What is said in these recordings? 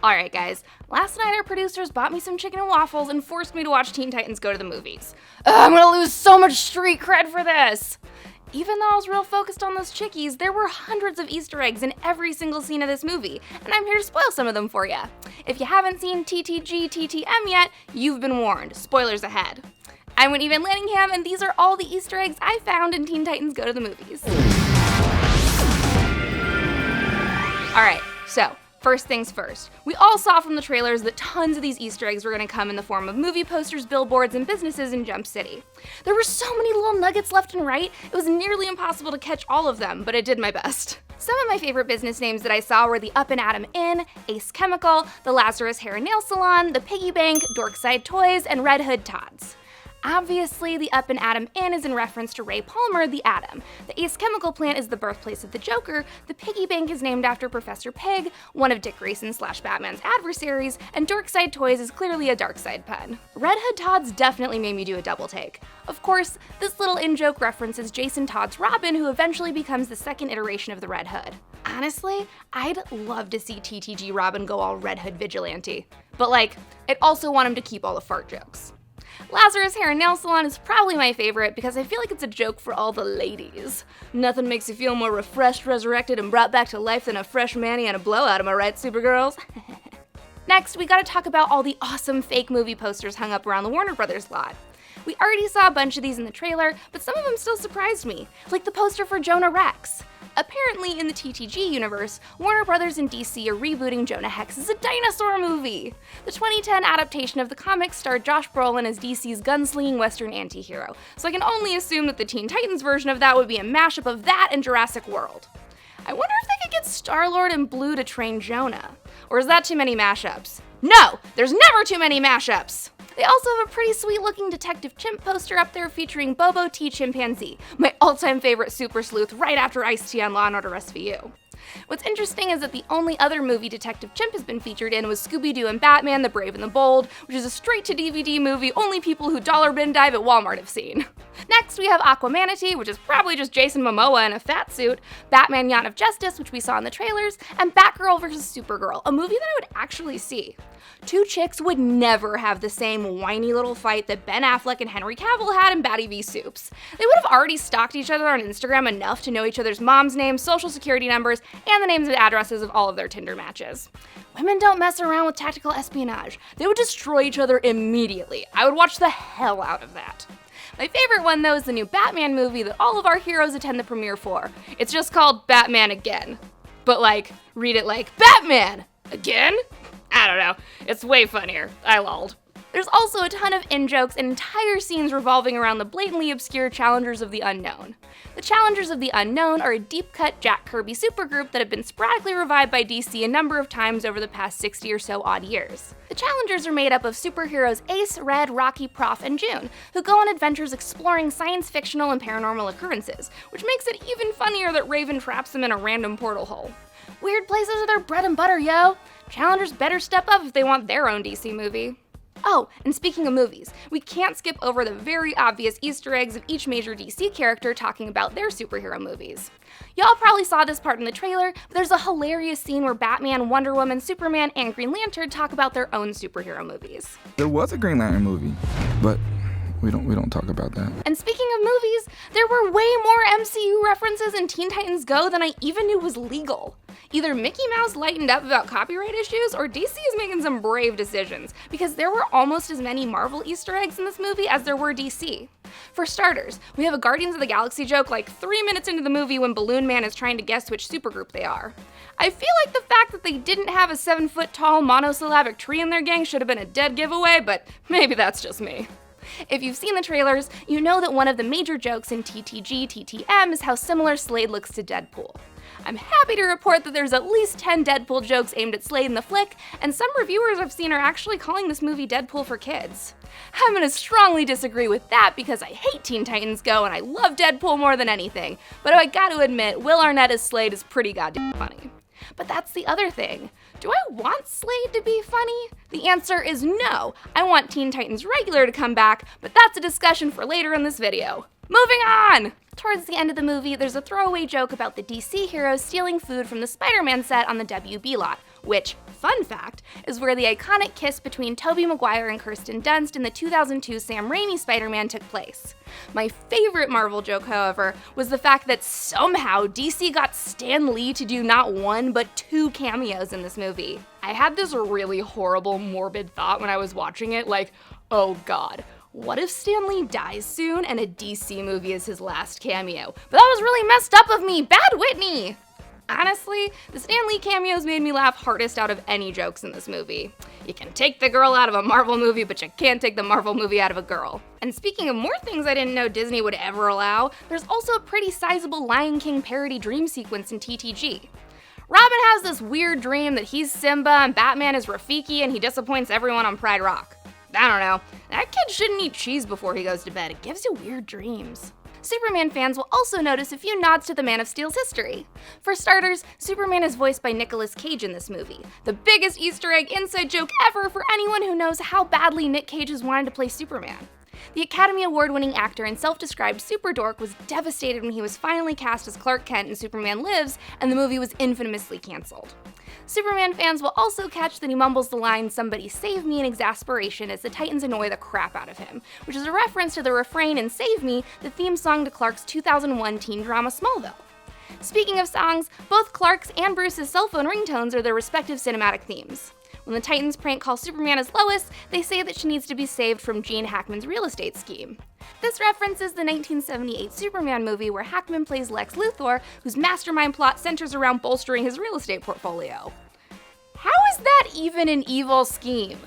Alright guys, last night our producers bought me some chicken and waffles and forced me to watch Teen Titans Go to the Movies. I'm gonna lose so much street cred for this! Even though I was real focused on those chickies, there were hundreds of Easter eggs in every single scene of this movie, and I'm here to spoil some of them for ya. If you haven't seen TTG TTM yet, you've been warned. Spoilers ahead. I'm Whitney Van Lanningham, and these are all the Easter eggs I found in Teen Titans Go to the Movies. Alright, so first things first. We all saw from the trailers that tons of these Easter eggs were going to come in the form of movie posters, billboards, and businesses in Jump City. There were so many little nuggets left and right, it was nearly impossible to catch all of them, but I did my best. Some of my favorite business names that I saw were the Up and Atom Inn, Ace Chemical, the Lazarus Hair and Nail Salon, the Piggy Bank, Dorkside Toys, and Red Hood Tots. Obviously, the Up and Atom Inn is in reference to Ray Palmer, the Atom. The Ace Chemical plant is the birthplace of the Joker, the Piggy Bank is named after Professor Pig, one of Dick Grayson/Batman's adversaries, and Dorkside Toys is clearly a Darkseid pun. Red Hood Tots definitely made me do a double take. Of course, this little in-joke references Jason Todd's Robin, who eventually becomes the second iteration of the Red Hood. Honestly, I'd love to see TTG Robin go all Red Hood vigilante. But I'd also want him to keep all the fart jokes. Lazarus Hair and Nail Salon is probably my favorite because I feel like it's a joke for all the ladies. Nothing makes you feel more refreshed, resurrected, and brought back to life than a fresh mani and a blowout, am I right, Supergirls? Next, we gotta talk about all the awesome fake movie posters hung up around the Warner Brothers lot. We already saw a bunch of these in the trailer, but some of them still surprised me, like the poster for Jonah Rex. Apparently, in the TTG universe, Warner Brothers and DC are rebooting Jonah Hex as a dinosaur movie. The 2010 adaptation of the comics starred Josh Brolin as DC's gunslinging Western anti-hero, so I can only assume that the Teen Titans version of that would be a mashup of that and Jurassic World. I wonder if they could get Star-Lord and Blue to train Jonah. Or is that too many mashups? No! There's never too many mashups! They also have a pretty sweet looking Detective Chimp poster up there featuring Bobo T. Chimpanzee, my all-time favorite super sleuth right after Ice-T on Law & Order SVU. What's interesting is that the only other movie Detective Chimp has been featured in was Scooby-Doo and Batman, The Brave and the Bold, which is a straight-to-DVD movie only people who dollar bin dive at Walmart have seen. Next, we have Aquamanatee, which is probably just Jason Momoa in a fat suit, Batman Yacht of Justice, which we saw in the trailers, and Batgirl vs. Supergirl, a movie that I would actually see. Two chicks would never have the same whiny little fight that Ben Affleck and Henry Cavill had in Batty v Supes. They would have already stalked each other on Instagram enough to know each other's mom's names, social security numbers, and the names and addresses of all of their Tinder matches. Women don't mess around with tactical espionage. They would destroy each other immediately. I would watch the hell out of that. My favorite one, though, is the new Batman movie that all of our heroes attend the premiere for. It's just called Batman Again. But read it like, Batman! Again? I don't know. It's way funnier. I lolled. There's also a ton of in-jokes and entire scenes revolving around the blatantly obscure Challengers of the Unknown. The Challengers of the Unknown are a deep-cut Jack Kirby supergroup that have been sporadically revived by DC a number of times over the past 60 or so odd years. The Challengers are made up of superheroes Ace, Red, Rocky, Prof, and June, who go on adventures exploring science-fictional and paranormal occurrences, which makes it even funnier that Raven traps them in a random portal hole. Weird places are their bread and butter, yo! Challengers better step up if they want their own DC movie. Oh, and speaking of movies, we can't skip over the very obvious Easter eggs of each major DC character talking about their superhero movies. Y'all probably saw this part in the trailer, but there's a hilarious scene where Batman, Wonder Woman, Superman, and Green Lantern talk about their own superhero movies. There was a Green Lantern movie, but we don't talk about that. And speaking of movies, there were way more MCU references in Teen Titans Go than I even knew was legal. Either Mickey Mouse lightened up about copyright issues, or DC is making some brave decisions, because there were almost as many Marvel Easter eggs in this movie as there were DC. For starters, we have a Guardians of the Galaxy joke 3 minutes into the movie when Balloon Man is trying to guess which supergroup they are. I feel like the fact that they didn't have a 7-foot-tall monosyllabic tree in their gang should have been a dead giveaway, but maybe that's just me. If you've seen the trailers, you know that one of the major jokes in TTG TTM is how similar Slade looks to Deadpool. I'm happy to report that there's at least 10 Deadpool jokes aimed at Slade in the flick, and some reviewers I've seen are actually calling this movie Deadpool for kids. I'm gonna strongly disagree with that because I hate Teen Titans Go and I love Deadpool more than anything, but I gotta admit, Will Arnett as Slade is pretty goddamn funny. But that's the other thing. Do I want Slade to be funny? The answer is no. I want Teen Titans Regular to come back, but that's a discussion for later in this video. Moving on! Towards the end of the movie, there's a throwaway joke about the DC heroes stealing food from the Spider-Man set on the WB lot, which, fun fact is where the iconic kiss between Tobey Maguire and Kirsten Dunst in the 2002 Sam Raimi Spider-Man took place. My favorite Marvel joke, however, was the fact that somehow DC got Stan Lee to do not one, but 2 cameos in this movie. I had this really horrible, morbid thought when I was watching it, like, oh god, what if Stan Lee dies soon and a DC movie is his last cameo? But that was really messed up of me, bad Whitney! Honestly, the Stan Lee cameos made me laugh hardest out of any jokes in this movie. You can take the girl out of a Marvel movie, but you can't take the Marvel movie out of a girl. And speaking of more things I didn't know Disney would ever allow, there's also a pretty sizable Lion King parody dream sequence in TTG. Robin has this weird dream that he's Simba and Batman is Rafiki and he disappoints everyone on Pride Rock. I don't know, that kid shouldn't eat cheese before he goes to bed, it gives you weird dreams. Superman fans will also notice a few nods to the Man of Steel's history. For starters, Superman is voiced by Nicolas Cage in this movie, the biggest Easter egg inside joke ever for anyone who knows how badly Nick Cage has wanted to play Superman. The Academy Award-winning actor and self-described super dork was devastated when he was finally cast as Clark Kent in Superman Lives, and the movie was infamously canceled. Superman fans will also catch that he mumbles the line, "Somebody save me," in exasperation as the Titans annoy the crap out of him, which is a reference to the refrain in Save Me, the theme song to Clark's 2001 teen drama Smallville. Speaking of songs, both Clark's and Bruce's cell phone ringtones are their respective cinematic themes. When the Titans prank call Superman as Lois, they say that she needs to be saved from Gene Hackman's real estate scheme. This references the 1978 Superman movie where Hackman plays Lex Luthor, whose mastermind plot centers around bolstering his real estate portfolio. How is that even an evil scheme?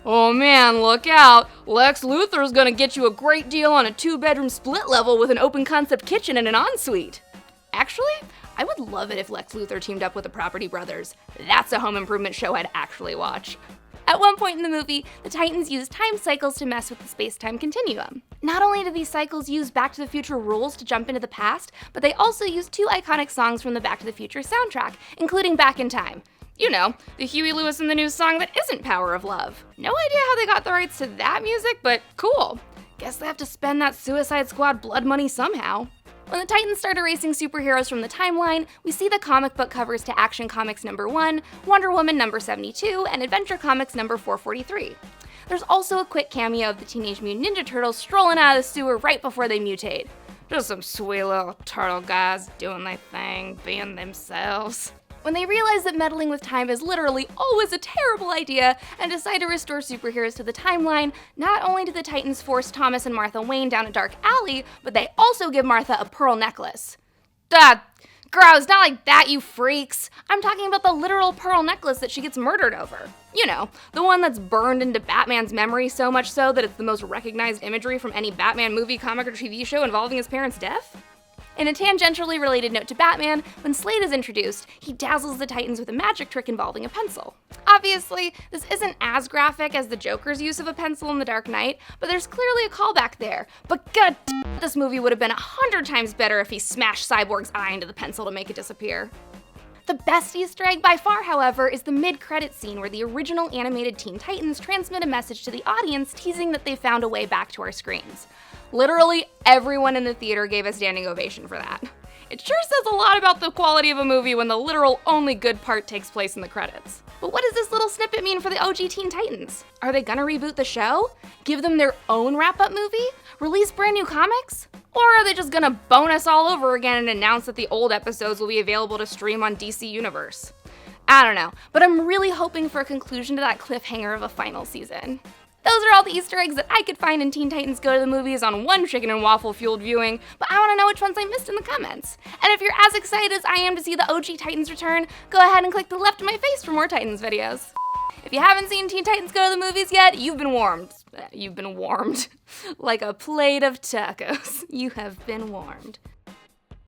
Oh man, look out! Lex Luthor's gonna get you a great deal on a 2-bedroom split level with an open concept kitchen and an ensuite. Actually, I would love it if Lex Luthor teamed up with the Property Brothers. That's a home improvement show I'd actually watch. At one point in the movie, the Titans use time cycles to mess with the space-time continuum. Not only do these cycles use Back to the Future rules to jump into the past, but they also use 2 iconic songs from the Back to the Future soundtrack, including Back in Time. You know, the Huey Lewis and the News song that isn't Power of Love. No idea how they got the rights to that music, but cool. Guess they have to spend that Suicide Squad blood money somehow. When the Titans start erasing superheroes from the timeline, we see the comic book covers to Action Comics #1, Wonder Woman #72, and Adventure Comics #443. There's also a quick cameo of the Teenage Mutant Ninja Turtles strolling out of the sewer right before they mutate. Just some sweet little turtle guys doing their thing, being themselves. When they realize that meddling with time is literally always a terrible idea and decide to restore superheroes to the timeline, not only do the Titans force Thomas and Martha Wayne down a dark alley, but they also give Martha a pearl necklace. Gross, not like that, you freaks! I'm talking about the literal pearl necklace that she gets murdered over. You know, the one that's burned into Batman's memory so much so that it's the most recognized imagery from any Batman movie, comic, or TV show involving his parents' death? In a tangentially related note to Batman, when Slade is introduced, he dazzles the Titans with a magic trick involving a pencil. Obviously, this isn't as graphic as the Joker's use of a pencil in The Dark Knight, but there's clearly a callback there. But god damn, this movie would have been 100 times better if he smashed Cyborg's eye into the pencil to make it disappear. The best Easter egg by far, however, is the mid-credits scene where the original animated Teen Titans transmit a message to the audience teasing that they found a way back to our screens. Literally everyone in the theater gave a standing ovation for that. It sure says a lot about the quality of a movie when the literal only good part takes place in the credits. But what does this little snippet mean for the OG Teen Titans? Are they gonna reboot the show? Give them their own wrap-up movie? Release brand new comics? Or are they just gonna bone us all over again and announce that the old episodes will be available to stream on DC Universe? I don't know, but I'm really hoping for a conclusion to that cliffhanger of a final season. Those are all the Easter eggs that I could find in Teen Titans Go to the Movies on one chicken and waffle fueled viewing, but I want to know which ones I missed in the comments. And if you're as excited as I am to see the OG Titans return, go ahead and click to the left of my face for more Titans videos. If you haven't seen Teen Titans Go to the Movies yet, you've been warmed. You've been warmed. Like a plate of tacos. You have been warmed.